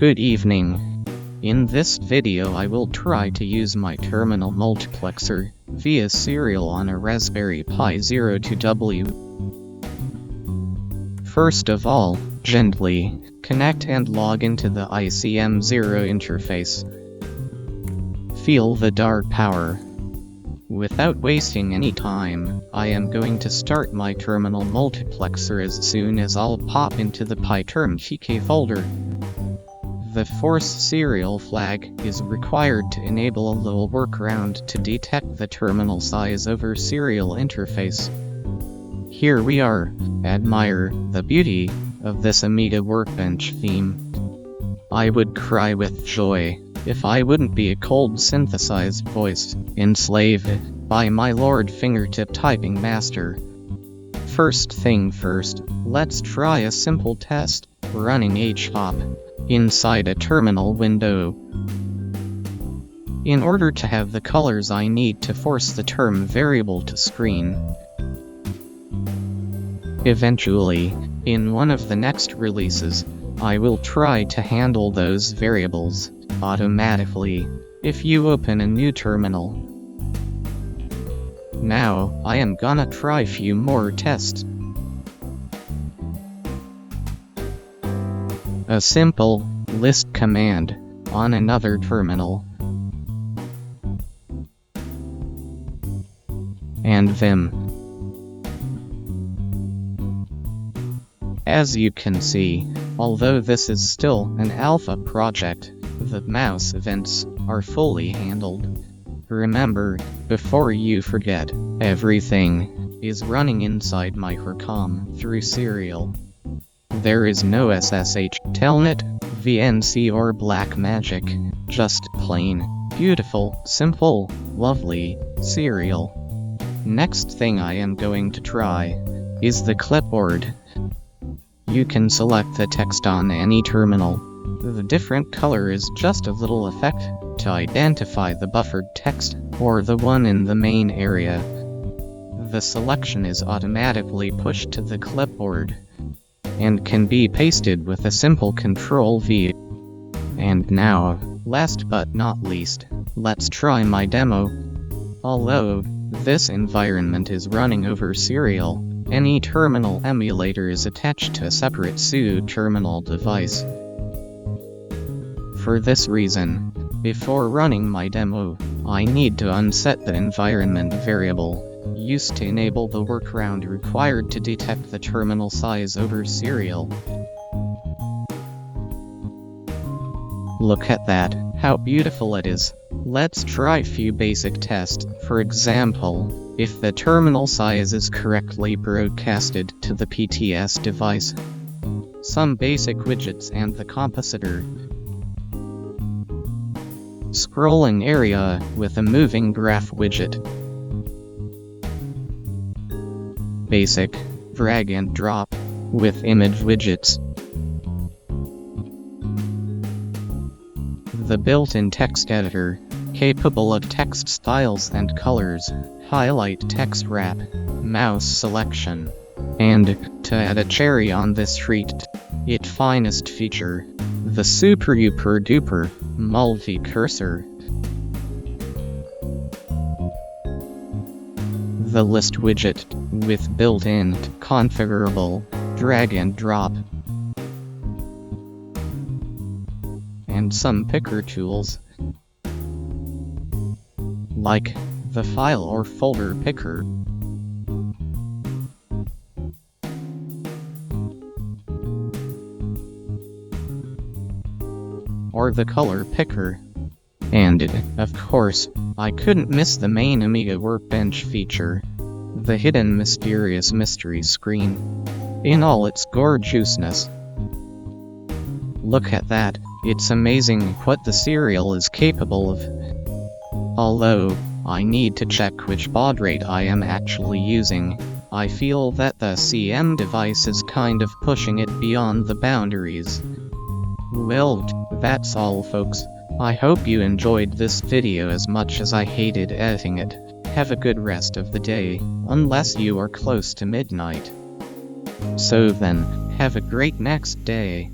Good evening. In this video I will try to use my Terminal Multiplexer via serial on a Raspberry Pi 02W. First of all, gently connect and log into the ICM0 interface. Feel the dark power. Without wasting any time, I am going to start my Terminal Multiplexer as soon as I'll pop into the pyTermTk folder. The force serial flag is required to enable a little workaround to detect the terminal size over serial interface. Here we are. Admire the beauty of this Amiga Workbench theme. I would cry with joy if I wouldn't be a cold synthesized voice enslaved by my lord fingertip typing master. First thing first, let's try a simple test running hop inside a terminal window. In order to have the colors I need to force the term variable to screen. Eventually, in one of the next releases, I will try to handle those variables automatically if you open a new terminal. Now, I am gonna try few more tests. A simple list command on another terminal. And vim. As you can see, although this is still an alpha project, the mouse events are fully handled. Remember, before you forget, everything is running inside microcom through serial. There is no SSH, Telnet, VNC or black magic, just plain, beautiful, simple, lovely, serial. Next thing I am going to try is the clipboard. You can select the text on any terminal. The different color is just a little effect to identify the buffered text or the one in the main area. The selection is automatically pushed to the clipboard and can be pasted with a simple Ctrl-V. And now, last but not least, let's try my demo. Although this environment is running over serial, any terminal emulator is attached to a separate SU terminal device. For this reason, before running my demo, I need to unset the environment variable used to enable the workaround required to detect the terminal size over serial. Look at that, how beautiful it is. Let's try a few basic tests. For example, if the terminal size is correctly broadcasted to the PTS device. Some basic widgets and the compositor. Scrolling area with a moving graph widget. Basic drag and drop with image widgets. The built-in text editor, capable of text styles and colors, highlight text wrap, mouse selection, and, to add a cherry on this treat, its finest feature, the super duper multi-cursor. The list widget, with built-in, configurable, drag and drop. And some picker tools, like the file or folder picker. Or the color picker. And, of course, I couldn't miss the main Amiga Workbench feature, the hidden mysterious mystery screen, in all its gorgeousness. Look at that, it's amazing what the serial is capable of. Although, I need to check which baud rate I am actually using, I feel that the CM device is kind of pushing it beyond the boundaries. Well, that's all folks. I hope you enjoyed this video as much as I hated editing it. Have a good rest of the day, unless you are close to midnight. So then, have a great next day.